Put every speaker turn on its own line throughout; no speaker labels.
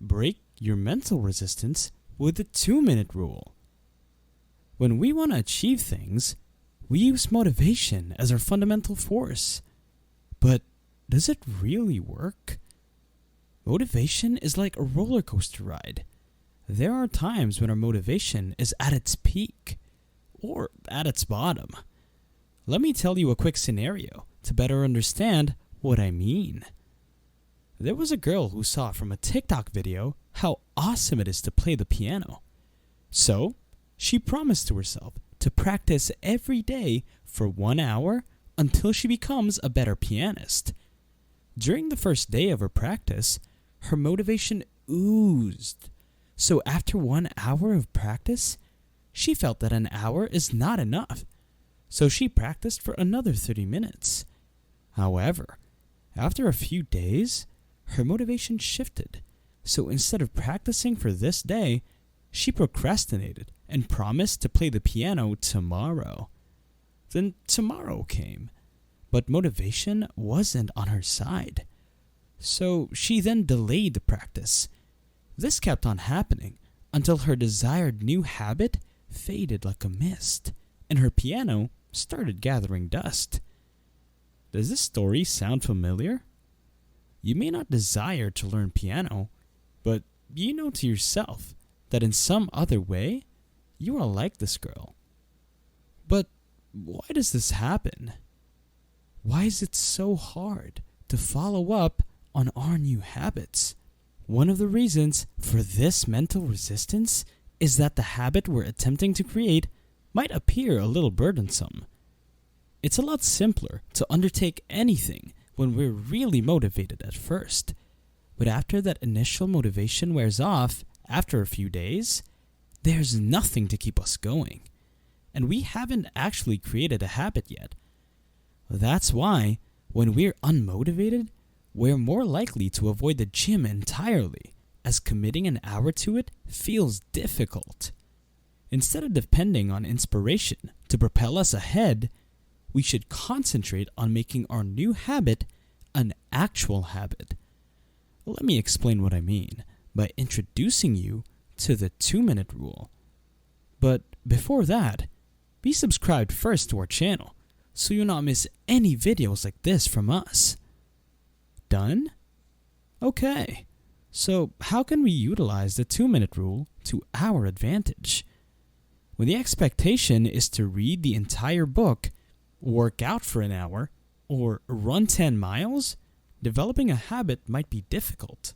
break your mental resistance with the 2-minute rule. When we want to achieve things, we use motivation as our fundamental force. But does it really work? Motivation is like a roller coaster ride. There are times when our motivation is at its peak or at its bottom. Let me tell you a quick scenario to better understand what I mean. There was a girl who saw from a TikTok video how awesome it is to play the piano. So, she promised to herself to practice every day for 1 hour until she becomes a better pianist. During the first day of her practice, her motivation oozed. So after 1 hour of practice, she felt that an hour is not enough. So she practiced for another 30 minutes. However, after a few days, her motivation shifted. So instead of practicing for this day, she procrastinated and promised to play the piano tomorrow. Then tomorrow came, but motivation wasn't on her side. So she then delayed the practice. This kept on happening until her desired new habit faded like a mist, and her piano started gathering dust. Does this story sound familiar? You may not desire to learn piano, but you know to yourself that in some other way, you are like this girl. But why does this happen? Why is it so hard to follow up on our new habits? One of the reasons for this mental resistance is that the habit we're attempting to create might appear a little burdensome. It's a lot simpler to undertake anything when we're really motivated at first. But after that initial motivation wears off, after a few days, there's nothing to keep us going. And we haven't actually created a habit yet. That's why, when we're unmotivated, we're more likely to avoid the gym entirely, as committing an hour to it feels difficult. Instead of depending on inspiration to propel us ahead, we should concentrate on making our new habit an actual habit. Let me explain what I mean by introducing you to the 2-minute rule. But before that, be subscribed first to our channel so you'll not miss any videos like this from us. Done? Okay, so how can we utilize the 2-minute rule to our advantage? When the expectation is to read the entire book, work out for an hour, or run 10 miles, developing a habit might be difficult.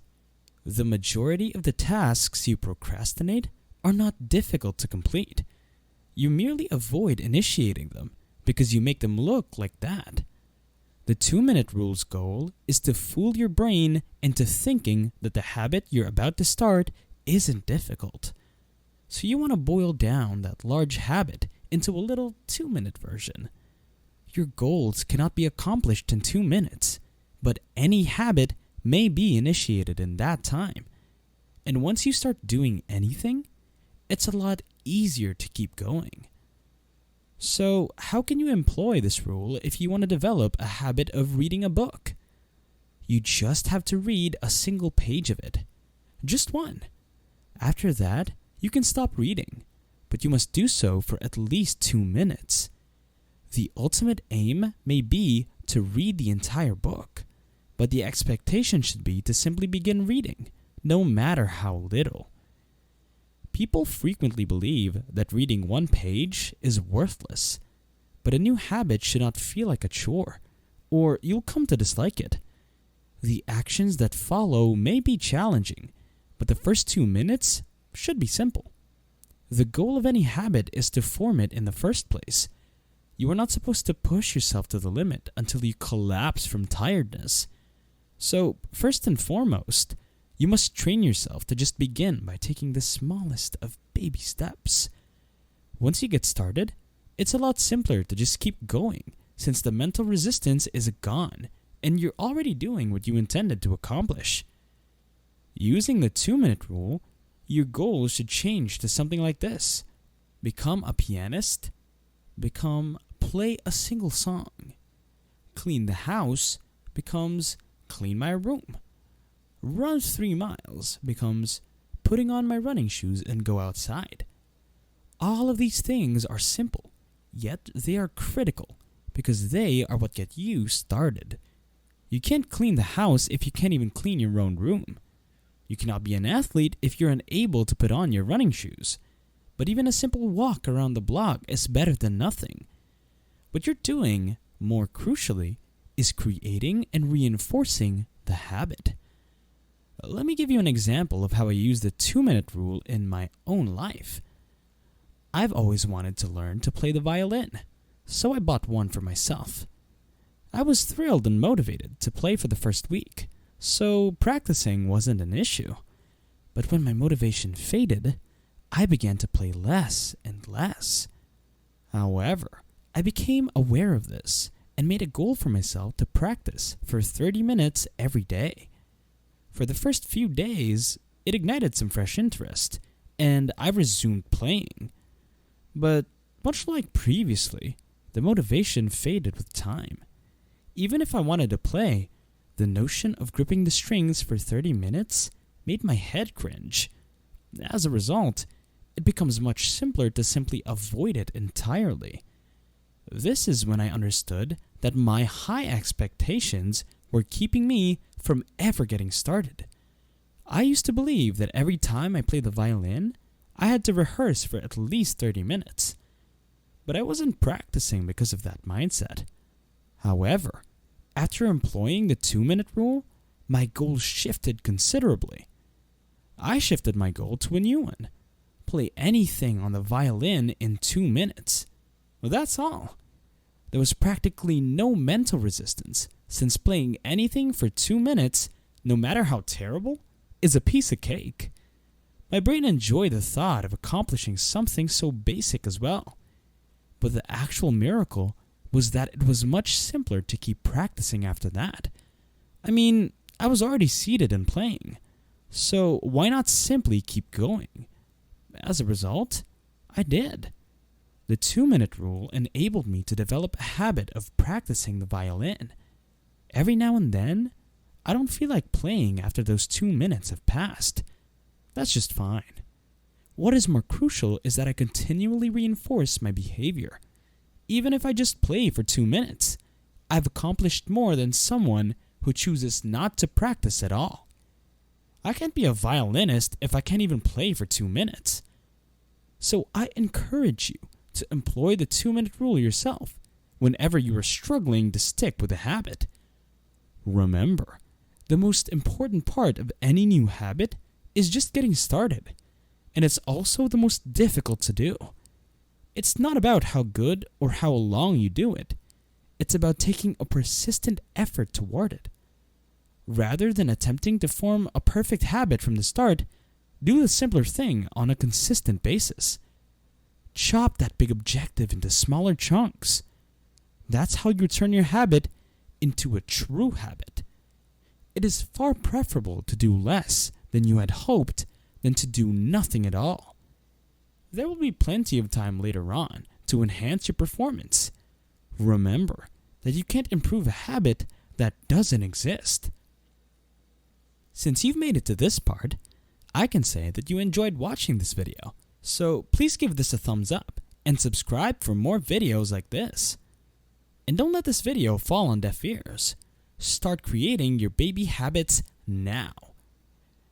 The majority of the tasks you procrastinate are not difficult to complete. You merely avoid initiating them because you make them look like that. The 2-minute rule's goal is to fool your brain into thinking that the habit you're about to start isn't difficult. So you want to boil down that large habit into a little 2-minute version. Your goals cannot be accomplished in 2 minutes, but any habit may be initiated in that time. And once you start doing anything, it's a lot easier to keep going. So, how can you employ this rule if you want to develop a habit of reading a book? You just have to read a single page of it. Just one. After that, you can stop reading, but you must do so for at least 2 minutes. The ultimate aim may be to read the entire book, but the expectation should be to simply begin reading, no matter how little. People frequently believe that reading 1 page is worthless, but a new habit should not feel like a chore, or you'll come to dislike it. The actions that follow may be challenging, but the first 2 minutes should be simple. The goal of any habit is to form it in the first place. You are not supposed to push yourself to the limit until you collapse from tiredness. So, first and foremost, you must train yourself to just begin by taking the smallest of baby steps. Once you get started, it's a lot simpler to just keep going since the mental resistance is gone and you're already doing what you intended to accomplish. Using the 2-minute rule, your goals should change to something like this. Become a pianist. Become play a single song. Clean the house becomes clean my room. run 3 miles becomes putting on my running shoes and go outside. All of these things are simple, yet they are critical because they are what get you started. You can't clean the house if you can't even clean your own room. You cannot be an athlete if you're unable to put on your running shoes. But even a simple walk around the block is better than nothing. What you're doing, more crucially, is creating and reinforcing the habit. Let me give you an example of how I use the 2-minute rule in my own life. I've always wanted to learn to play the violin, so I bought one for myself. I was thrilled and motivated to play for the first week, so practicing wasn't an issue. But when my motivation faded, I began to play less and less. However, I became aware of this and made a goal for myself to practice for 30 minutes every day. For the first few days, it ignited some fresh interest, and I resumed playing. But much like previously, the motivation faded with time. Even if I wanted to play, the notion of gripping the strings for 30 minutes made my head cringe. As a result, it becomes much simpler to simply avoid it entirely. This is when I understood that my high expectations were keeping me from ever getting started. I used to believe that every time I played the violin, I had to rehearse for at least 30 minutes. But I wasn't practicing because of that mindset. However, after employing the 2-minute rule, my goal shifted considerably. I shifted my goal to a new one. Play anything on the violin in 2 minutes. Well, that's all. There was practically no mental resistance, since playing anything for 2 minutes, no matter how terrible, is a piece of cake. My brain enjoyed the thought of accomplishing something so basic as well. But the actual miracle was that it was much simpler to keep practicing after that. I mean, I was already seated and playing, so why not simply keep going? As a result, I did. The 2-minute rule enabled me to develop a habit of practicing the violin. Every now and then, I don't feel like playing after those 2 minutes have passed. That's just fine. What is more crucial is that I continually reinforce my behavior. Even if I just play for 2 minutes, I've accomplished more than someone who chooses not to practice at all. I can't be a violinist if I can't even play for 2 minutes. So I encourage you to employ the 2-minute rule yourself whenever you are struggling to stick with a habit. Remember, the most important part of any new habit is just getting started, and it's also the most difficult to do. It's not about how good or how long you do it. It's about taking a persistent effort toward it. Rather than attempting to form a perfect habit from the start, do the simpler thing on a consistent basis. Chop that big objective into smaller chunks. That's how you turn your habit into a true habit. It is far preferable to do less than you had hoped than to do nothing at all. There will be plenty of time later on to enhance your performance. Remember that you can't improve a habit that doesn't exist. Since you've made it to this part, I can say that you enjoyed watching this video, so please give this a thumbs up and subscribe for more videos like this. And don't let this video fall on deaf ears. Start creating your baby habits now.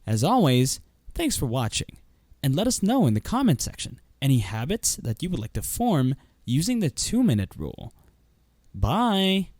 As always, thanks for watching, and let us know in the comment section any habits that you would like to form using the 2-minute rule. Bye!